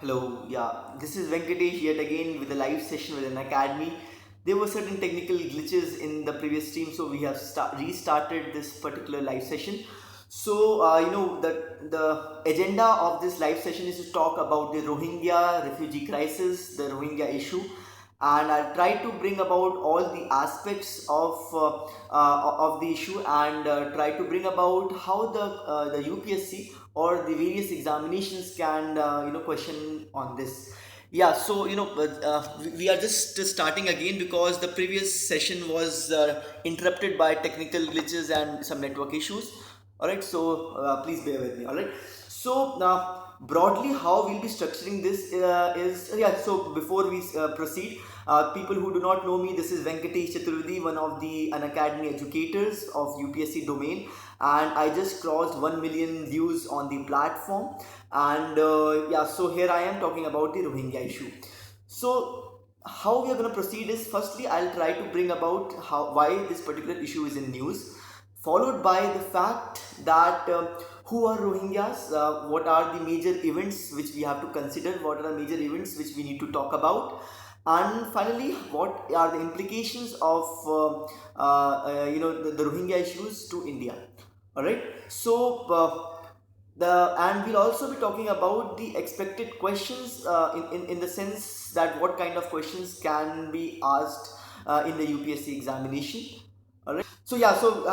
Hello, yeah, this is Venkatesh yet again with a live session with an academy. There were certain technical glitches in the previous stream, so we have restarted this particular live session. The agenda of this live session is to talk about the Rohingya refugee crisis, the Rohingya issue, and I'll try to bring about all the aspects of the issue and try to bring about how the UPSC or the various examinations can question on this. Yeah, so we are just starting again because the previous session was interrupted by technical glitches and some network issues. All right, so please bear with me. All right, so now broadly how we'll be structuring this is yeah. So before we proceed, people who do not know me, this is Venkatesh Chaturvedi, one of the Unacademy educators of UPSC domain, and I just crossed 1 million views on the platform. And yeah, so here I am talking about the Rohingya issue. So how we are going to proceed is, firstly I'll try to bring about how why this particular issue is in news, followed by the fact that who are Rohingyas, what are the major events which we have to consider, what are the major events which we need to talk about, and finally what are the implications of the Rohingya issues to India. All right, so and we'll also be talking about the expected questions in the sense that what kind of questions can be asked in the UPSC examination. All right. So yeah, so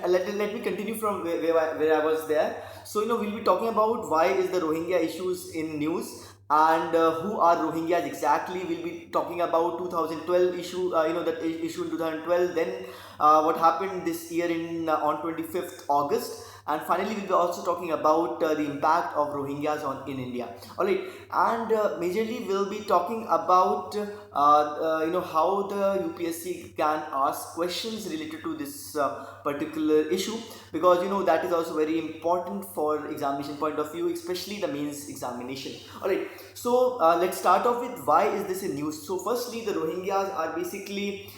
let me continue from where I was there. So we'll be talking about why is the Rohingya issues in news, and who are Rohingyas exactly. We'll be talking about 2012 issue, that issue in 2012. Then what happened this year in on 25th August. And finally, we'll be also talking about the impact of Rohingyas on in India. All right, and majorly we'll be talking about how the UPSC can ask questions related to this particular issue, because that is also very important for examination point of view, especially the mains examination. All right, so let's start off with why is this in news. So firstly, the Rohingyas are basically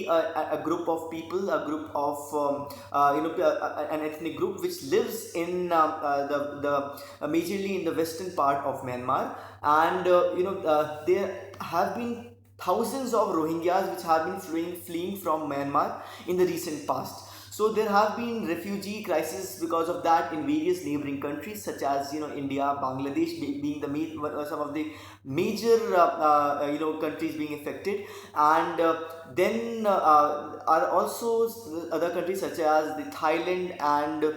a group of people, a group of an ethnic group which lives in the majorly in the western part of Myanmar, and there have been thousands of Rohingyas which have been fleeing from Myanmar in the recent past. So there have been refugee crises because of that in various neighboring countries such as India, Bangladesh being some of the major countries being affected, and then are also other countries such as the Thailand and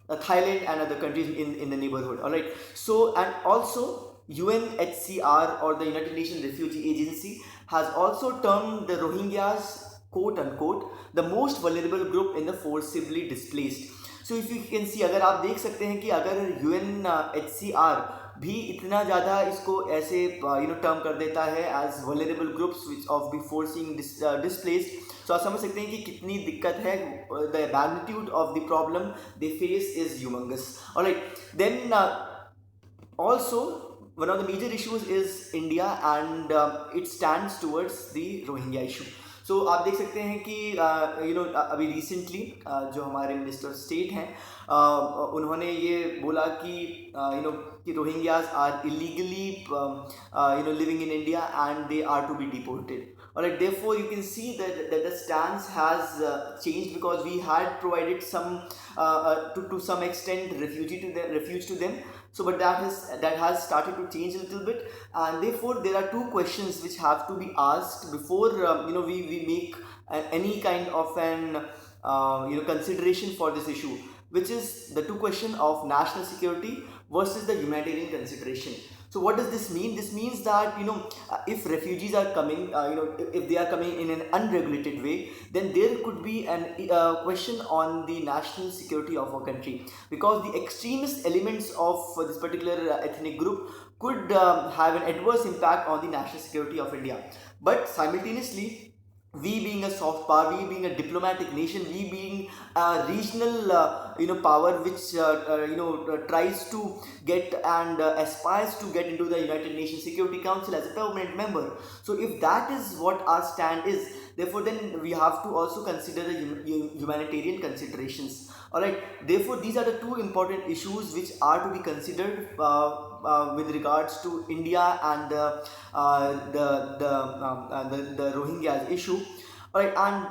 other countries in the neighborhood. All right. So and also UNHCR, or the United Nations Refugee Agency, has also termed the Rohingyas, quote unquote, the most vulnerable group in the forcibly displaced. So if you can see, अगर आप देख सकते हैं कि अगर UNHCR भी इतना ज़्यादा इसको ऐसे टर्म कर देता है as vulnerable groups which of be forcing displaced, तो आप समझ सकते हैं कि कितनी दिक्कत है. The magnitude of the problem they face is humongous. Alright, then also one of the major issues is India, and it stands towards the Rohingya issue. So आप देख सकते हैं कि अभी रिसेंटली जो हमारे मिनिस्टर स्टेट हैं, उन्होंने ये बोला कि कि Rohingyas are illegally living in India and they are to be deported. Alright, therefore you can see that the stance has changed, because we had provided some to some extent refuge to them. So but that has started to change a little bit, and therefore there are two questions which have to be asked before we make any kind of an consideration for this issue, which is the two question of national security versus the humanitarian consideration. So what does this mean? This means that if refugees are coming, if they are coming in an unregulated way, then there could be an question on the national security of our country, because the extremist elements of this particular ethnic group could have an adverse impact on the national security of India. But simultaneously, we being a soft power, we being a diplomatic nation, we being a regional power which tries to get and aspires to get into the United Nations Security Council as a permanent member. So if that is what our stand is, Therefore, then we have to also consider the humanitarian considerations. All right. Therefore, these are the two important issues which are to be considered with regards to India and the Rohingyas issue. All right, and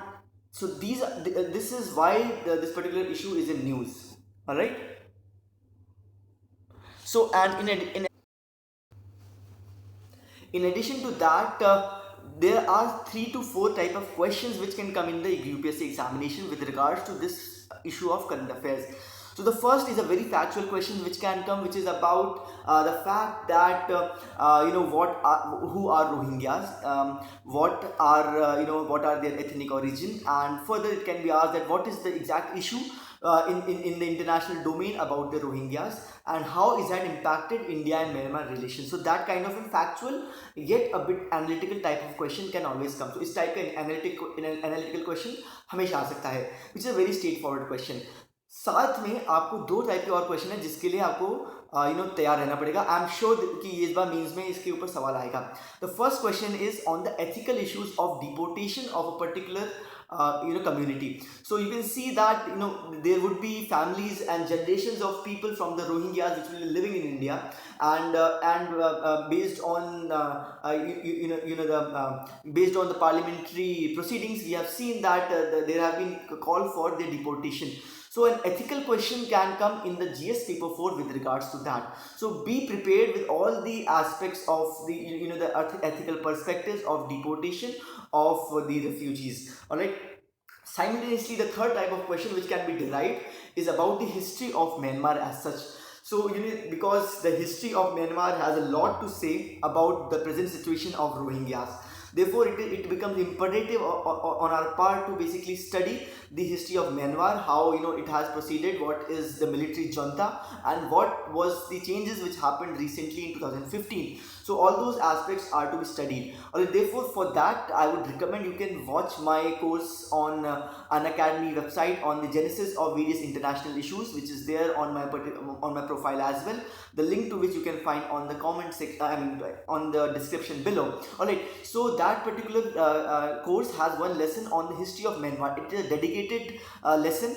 so this is why this particular issue is in news. All right. So, and in addition to that, there are 3 to 4 type of questions which can come in the UPSC examination with regards to this issue of current affairs. So the first is a very factual question which can come, which is about the fact that who are Rohingyas, what are their ethnic origin, and further it can be asked that what is the exact issue in the international domain about the Rohingyas, and how is that impacted India and Myanmar relations. So that kind of a factual yet a bit analytical type of question can always come. So इस type का analytical question हमेशा आ सकता है, which is a very straightforward question. साथ में आपको 2 type के और क्वेश्चन है जिसके लिए आपको तैयार रहना पड़ेगा. आई एम श्योर कि इस बार मीन्स में इसके ऊपर सवाल आएगा. The first question is on the ethical issues of deportation of a particular community. So you can see that there would be families and generations of people from the Rohingyas which will be living in India, and based on based on the parliamentary proceedings, we have seen that there have been call for their deportation. So an ethical question can come in the GS paper 4 with regards to that. So be prepared with all the aspects of the the ethical perspectives of deportation of the refugees. All right. Simultaneously, the third type of question which can be derived is about the history of Myanmar as such. So because the history of Myanmar has a lot to say about the present situation of Rohingyas. Therefore, it becomes imperative on our part to basically study the history of Myanmar, how it has proceeded, what is the military junta, and what was the changes which happened recently in 2015. So all those aspects are to be studied. Therefore, for that, I would recommend you can watch my course on Unacademy website on the genesis of various international issues, which is there on my profile as well. The link to which you can find on the comment section, on the description below. Alright, so that particular course has one lesson on the history of Myanmar. It is a dedicated lesson.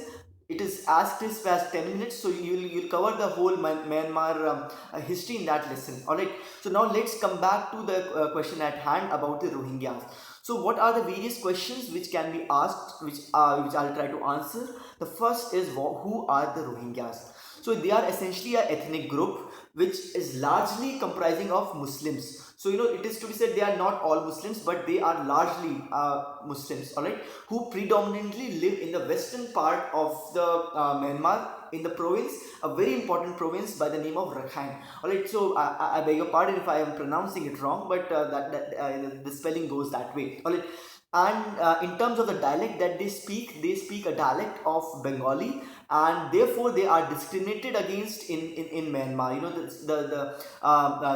It is as crisp as 10 minutes, so you'll cover the whole Myanmar history in that lesson. Alright, so now let's come back to the question at hand about the Rohingyas. So what are the various questions which can be asked, which I'll try to answer. The first is, who are the Rohingyas? So they are essentially an ethnic group which is largely comprising of Muslims. So it is to be said they are not all Muslims, but they are largely Muslims, alright, who predominantly live in the western part of the Myanmar, in the province, a very important province by the name of Rakhine. Alright, so I beg your pardon if I am pronouncing it wrong, but the spelling goes that way. Alright. And in terms of the dialect that they speak a dialect of Bengali, and therefore they are discriminated against in Myanmar.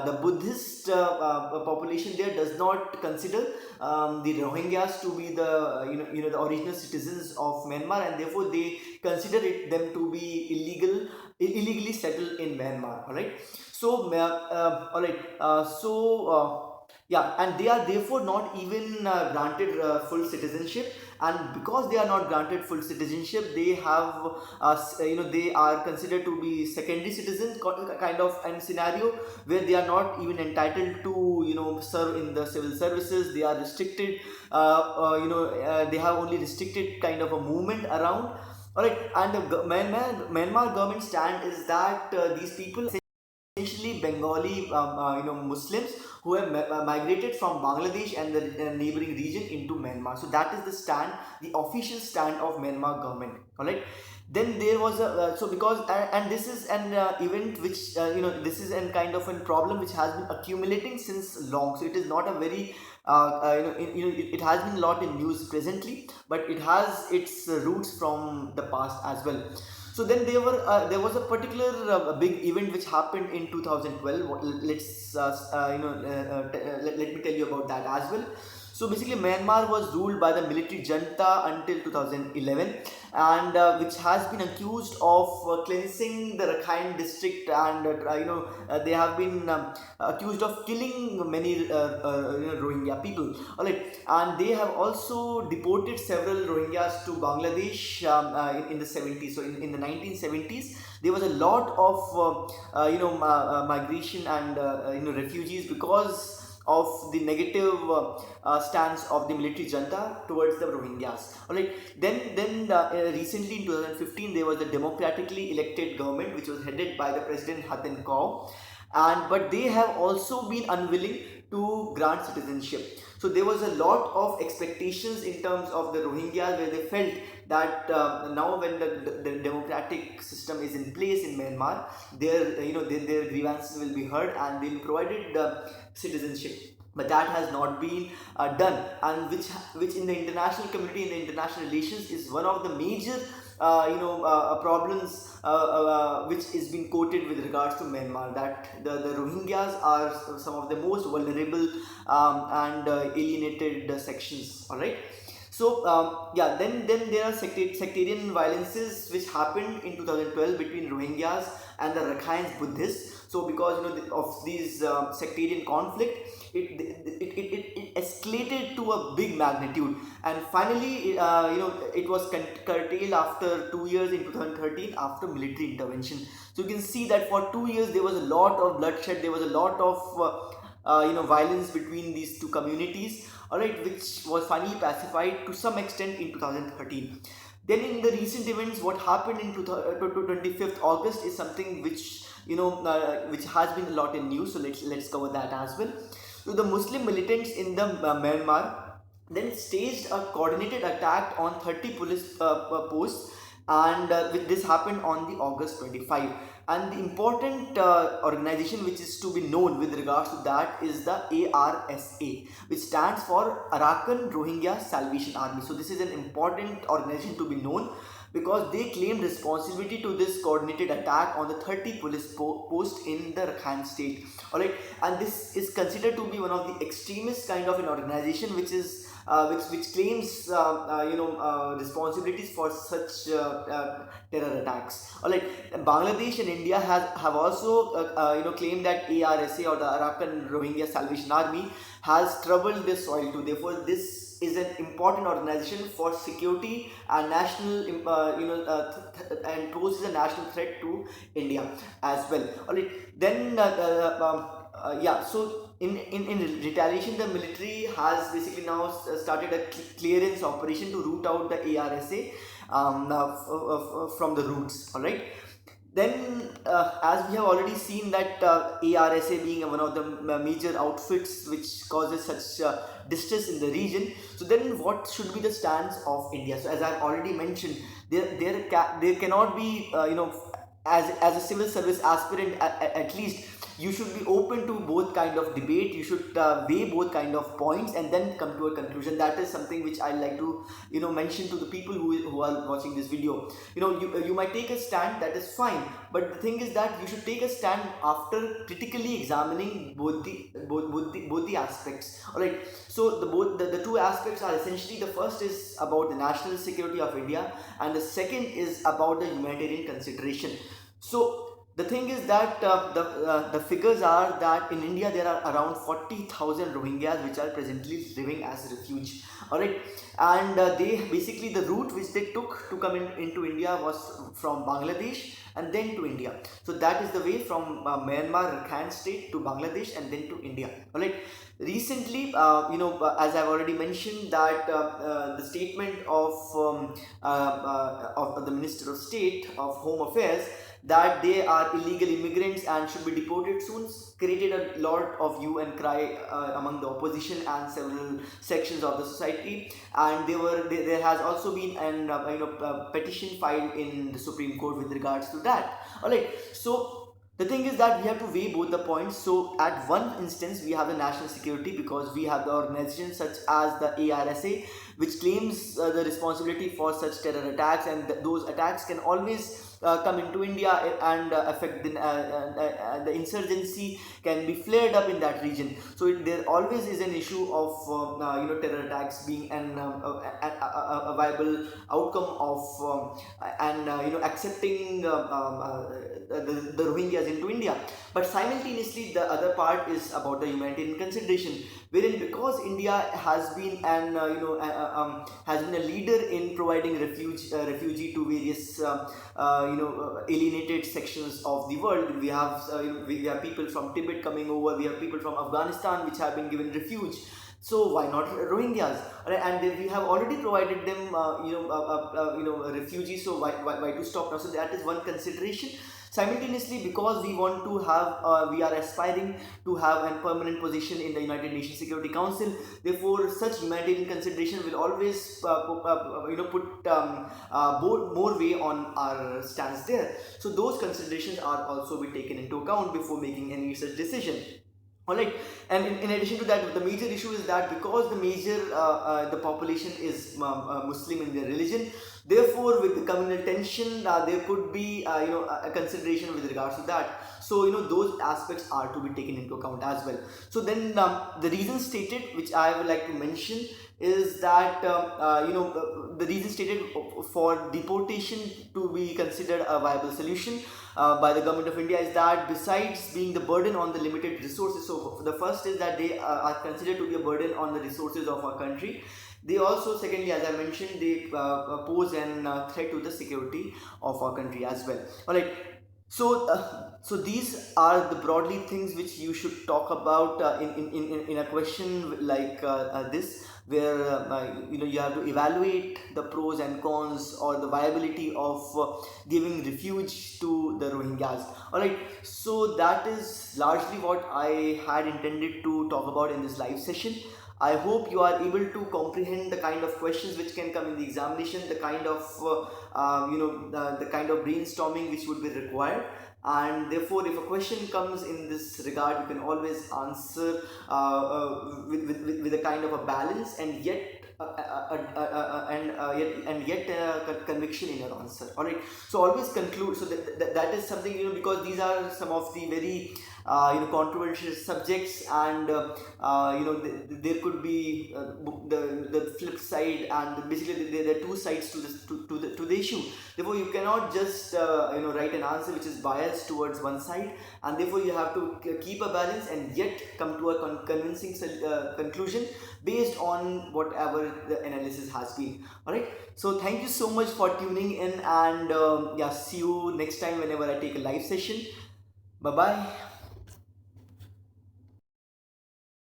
The Buddhist population there does not consider the Rohingyas to be the original citizens of Myanmar, and therefore they consider them to be illegally settled in Myanmar. All right. So yeah, and they are therefore not even granted full citizenship, and because they are not granted full citizenship, they have they are considered to be secondary citizens, kind of an scenario where they are not even entitled to serve in the civil services. They are restricted, they have only restricted kind of a movement around. Alright, and the Myanmar government stand is that these people essentially Bengali Muslims who have migrated from Bangladesh and the neighboring region into Myanmar. So that is the stand, the official stand of Myanmar government. Alright. Then there was a so because and this is an event which this is a kind of a problem which has been accumulating since long. So it is not a very it has been a lot in news presently, but it has its roots from the past as well. So then there was a particular big event which happened in 2012. Let me tell you about that as well. So basically, Myanmar was ruled by the military junta until 2011, and which has been accused of cleansing the Rakhine district, and they have been accused of killing many Rohingya people. All right, and they have also deported several Rohingyas to Bangladesh in the 70s. So in the 1970s, there was a lot of migration and refugees because of the negative stance of the military junta towards the Rohingyas. Alright, then recently in 2015 there was a democratically elected government which was headed by the President Haten Kaur, and but they have also been unwilling to grant citizenship. So there was a lot of expectations in terms of the Rohingyas, where they felt that now when the democratic system is in place in Myanmar, their grievances will be heard and they'll be provided citizenship. But that has not been done, and which in the international community, in the international relations, is one of the major problems which is being quoted with regards to Myanmar, that the Rohingyas are some of the most vulnerable and alienated sections. All right. So yeah, then there are sectarian violences which happened in 2012 between Rohingyas and the Rakhine Buddhists. So because of these sectarian conflict, it escalated to a big magnitude, and finally it was curtailed after 2 years in 2013 after military intervention. So you can see that for 2 years there was a lot of bloodshed, there was a lot of violence between these two communities, alright, which was finally pacified to some extent in 2013. Then in the recent events, what happened in 25th August is something which which has been a lot in news. So let's cover that as well. So the Muslim militants in the Myanmar then staged a coordinated attack on 30 police posts, and this happened on the August 25. And the important organization which is to be known with regards to that is the ARSA, which stands for Arakan Rohingya Salvation Army. So this is an important organization to be known, because they claimed responsibility to this coordinated attack on the 30 police posts in the Rakhine state. Alright, and this is considered to be one of the extremist kind of an organization which is which claims responsibilities for such terror attacks. Alright, Bangladesh and India have also claimed that ARSA, or the Arakan Rohingya Salvation Army, has troubled this soil too. Therefore, this is an important organization for security and national and poses a national threat to India as well. Alright, then yeah, so in retaliation, the military has basically now started a clearance operation to root out the ARSA from the roots. Alright, then as we have already seen that ARSA being one of the major outfits which causes such distress in the region, so then what should be the stance of India? So as I have already mentioned, there cannot be as a civil service aspirant, at least you should be open to both kind of debate. You should weigh both kind of points and then come to a conclusion. That is something which I like to mention to the people who are watching this video. You might take a stand, that is fine, but the thing is that you should take a stand after critically examining both the aspects. All right, so the two aspects are essentially, the first is about the national security of India, and the second is about the humanitarian consideration. So the thing is that the figures are that in India there are around 40,000 Rohingyas which are presently living as refuge. Alright, and they basically, the route which they took to come into India was from Bangladesh and then to India. So that is the way from Myanmar, Rakhine state to Bangladesh and then to India. Alright, recently as I've already mentioned that the statement of the Minister of State of Home Affairs, that they are illegal immigrants and should be deported soon, created a lot of hue and cry among the opposition and several sections of the society. And there has also been an petition filed in the Supreme Court with regards to that. Alright, so the thing is that we have to weigh both the points. So at one instance we have the national security, because we have the organizations such as the ARSA, which claims the responsibility for such terror attacks, and those attacks can always come into India and affect the insurgency can be flared up in that region. So there always is an issue of terror attacks being a viable outcome of and accepting the Rohingyas into India. But simultaneously, the other part is about the humanitarian consideration, wherein because India has been has been a leader in providing refugee to various alienated sections of the world. We have people from Tibet coming over. We have people from Afghanistan which have been given refuge. So why not Rohingyas? Right? And we have already provided them, refugees. So why to stop now? So that is one consideration. Simultaneously, because we want to have, we are aspiring to have a permanent position in the United Nations Security Council. Therefore, such humanitarian consideration will always, put more weight on our stance there. So those considerations are also be taken into account before making any such decision. Alright, and in addition to that, the major issue is that because the population is Muslim in their religion, therefore with the communal tension, there could be a consideration with regards to that. So those aspects are to be taken into account as well. So then the reason stated, which I would like to mention, is that the reason stated for deportation to be considered a viable solution by the government of India is that besides being the burden on the limited resources, so the first is that they are considered to be a burden on the resources of our country. They also, secondly, as I mentioned, they pose a threat to the security of our country as well. Alright, so these are the broadly things which you should talk about in a question like this, where you have to evaluate the pros and cons or the viability of giving refuge to the Rohingyas. Alright, so that is largely what I had intended to talk about in this live session. I hope you are able to comprehend the kind of questions which can come in the examination, the kind of the kind of brainstorming which would be required. And therefore, if a question comes in this regard, you can always answer with a kind of a balance and yet conviction in your answer. All right. So always conclude. So that is something, because these are some of the very controversial subjects, and there could be the flip side, and basically there are two sides to this to the issue. Therefore, you cannot just write an answer which is biased towards one side, and therefore you have to keep a balance and yet come to a convincing conclusion based on whatever the analysis has been. All right. So thank you so much for tuning in, and see you next time whenever I take a live session. Bye bye.